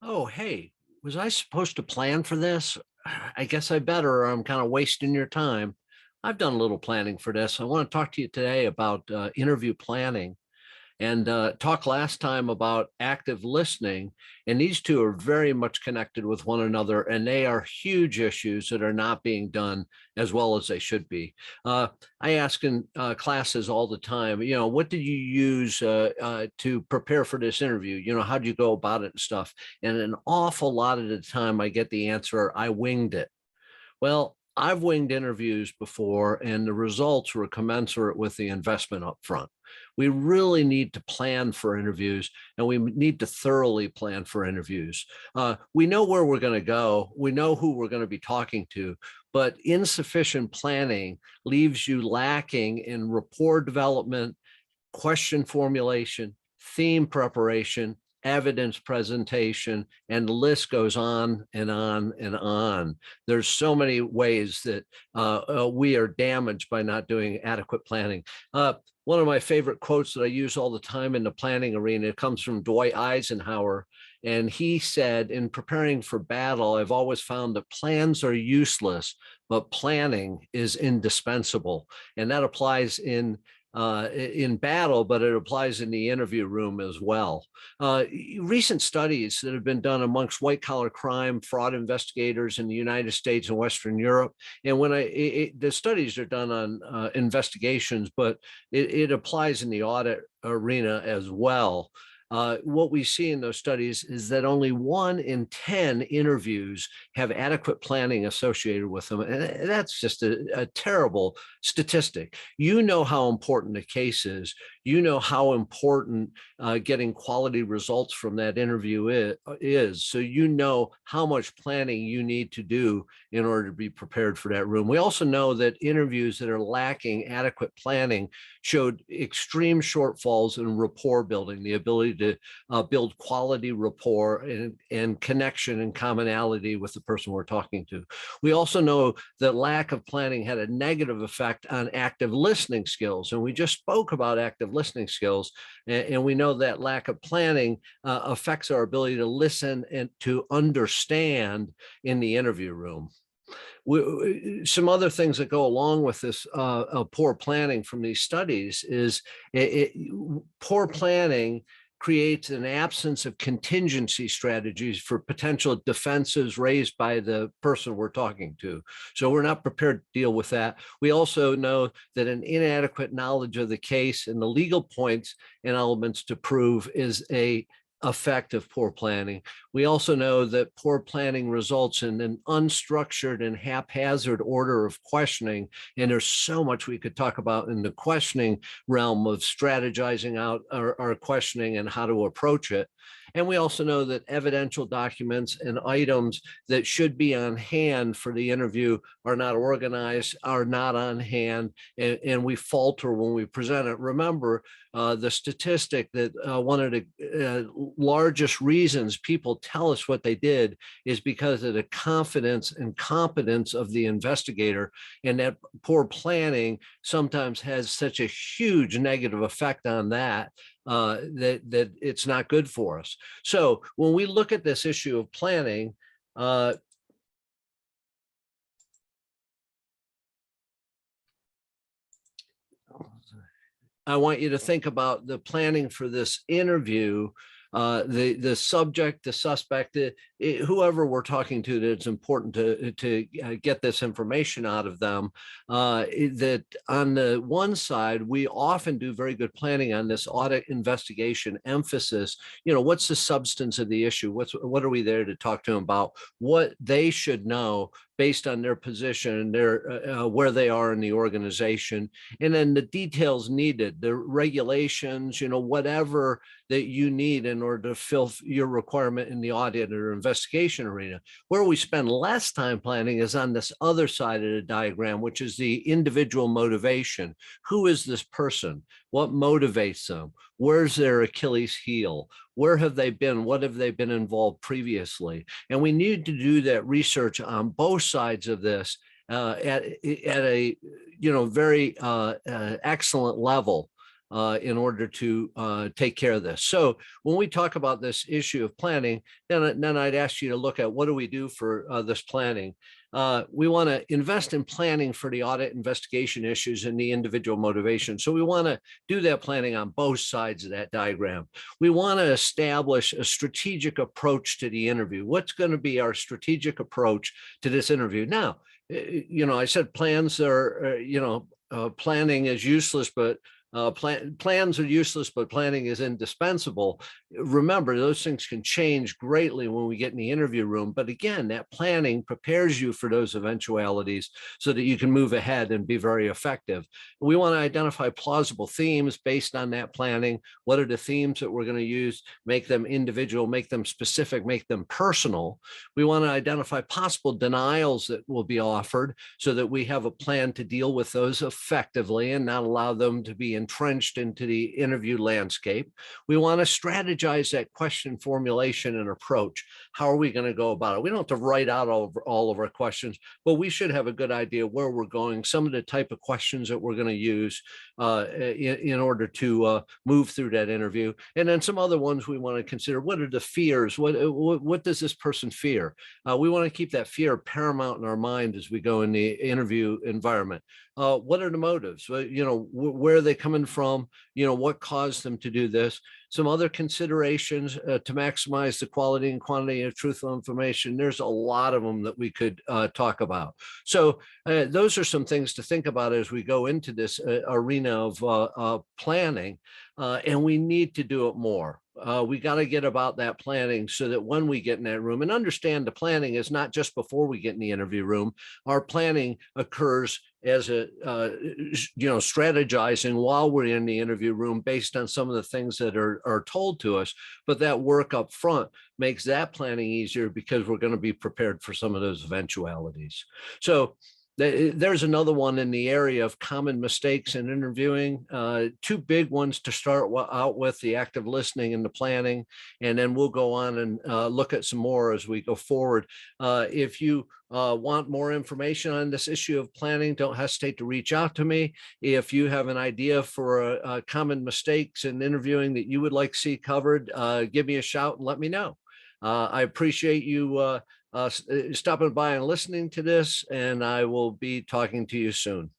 Oh, hey, was I supposed to plan for this? I guess I better, or I'm kind of wasting your time. I've done a little planning for this. I want to talk to you today about interview planning and talk last time about active listening. And these two are very much connected with one another, and they are huge issues that are not being done as well as they should be. Uh, I ask in classes all the time, what did you use to prepare for this interview? How did you go about it and stuff? And an awful lot of the time, I get the answer, I winged it. Well, I've winged interviews before, and the results were commensurate with the investment up front. We really need to plan for interviews, and we need to thoroughly plan for interviews. We know where we're going to go, we know who we're going to be talking to, but insufficient planning leaves you lacking in rapport development, question formulation, theme preparation, evidence presentation, and the list goes on and on and on. There's so many ways that we are damaged by not doing adequate planning. One of my favorite quotes that I use all the time in the planning arena comes from Dwight Eisenhower. And he said, in preparing for battle, I've always found that plans are useless, but planning is indispensable. And that applies in battle, but it applies in the interview room as well. Recent studies that have been done amongst white collar crime, fraud investigators in the United States and Western Europe, and the studies are done on investigations, but it applies in the audit arena as well. What we see in those studies is that only 1 in 10 interviews have adequate planning associated with them. And that's just a terrible statistic. You know how important the case is. You know how important getting quality results from that interview is. So you know how much planning you need to do in order to be prepared for that room. We also know that interviews that are lacking adequate planning showed extreme shortfalls in rapport building, the ability to build quality rapport and connection and commonality with the person we're talking to. We also know that lack of planning had a negative effect on active listening skills. And we just spoke about active listening skills. And we know that lack of planning affects our ability to listen and to understand in the interview room. Some other things that go along with this poor planning from these studies is poor planning creates an absence of contingency strategies for potential defenses raised by the person we're talking to. So we're not prepared to deal with that. We also know that an inadequate knowledge of the case and the legal points and elements to prove is a effect of poor planning. We also know that poor planning results in an unstructured and haphazard order of questioning. And there's so much we could talk about in the questioning realm of strategizing out our questioning and how to approach it. And we also know that evidential documents and items that should be on hand for the interview are not organized, are not on hand, and we falter when we present it. Remember, the statistic that one of the largest reasons people tell us what they did is because of the confidence and competence of the investigator, and that poor planning sometimes has such a huge negative effect on that that it's not good for us. So when we look at this issue of planning, I want you to think about the planning for this interview, the subject, the suspect, whoever we're talking to. That it's important to get this information out of them. That on the one side, we often do very good planning on this audit investigation emphasis. What's the substance of the issue? What are we there to talk to them about? What they should know based on their position and their where they are in the organization, and then the details needed, the regulations, whatever that you need in order to fill your requirement in the audit or investigation arena. Where we spend less time planning is on this other side of the diagram, which is the individual motivation. Who is this person? What motivates them? Where's their Achilles heel? Where have they been? What have they been involved previously? And we need to do that research on both sides of this at a very excellent level. in order to take care of this. So when we talk about this issue of planning, then I'd ask you to look at what do we do for this planning. We want to invest in planning for the audit investigation issues and the individual motivation. So we want to do that planning on both sides of that diagram. We want to establish a strategic approach to the interview. What's going to be our strategic approach to this interview? Now, I said plans are, planning is useless, but plans are useless, but planning is indispensable. Remember, those things can change greatly when we get in the interview room. But again, that planning prepares you for those eventualities so that you can move ahead and be very effective. We want to identify plausible themes based on that planning. What are the themes that we're going to use? Make them individual, make them specific, make them personal. We want to identify possible denials that will be offered so that we have a plan to deal with those effectively and not allow them to be entrenched into the interview landscape. We want to strategize that question formulation and approach. How are we going to go about it? We don't have to write out all of our questions, but we should have a good idea where we're going, some of the type of questions that we're going to use in order to move through that interview. And then some other ones we want to consider. What are the fears? What does this person fear? We want to keep that fear paramount in our mind as we go in the interview environment. What are the motives? Where are they coming from? What caused them to do this? Some other considerations to maximize the quality and quantity of truthful information. There's a lot of them that we could talk about. So those are some things to think about as we go into this arena of planning, and we need to do it more. We got to get about that planning so that when we get in that room, and understand the planning is not just before we get in the interview room. Our planning occurs as a strategizing while we're in the interview room based on some of the things that are told to us. But that work up front makes that planning easier because we're going to be prepared for some of those eventualities. So there's another one in the area of common mistakes in interviewing. Two big ones to start out with: the active listening and the planning, and then we'll go on and look at some more as we go forward. If you want more information on this issue of planning, don't hesitate to reach out to me. If you have an idea for common mistakes in interviewing that you would like to see covered, give me a shout and let me know. I appreciate you stopping by and listening to this, and I will be talking to you soon.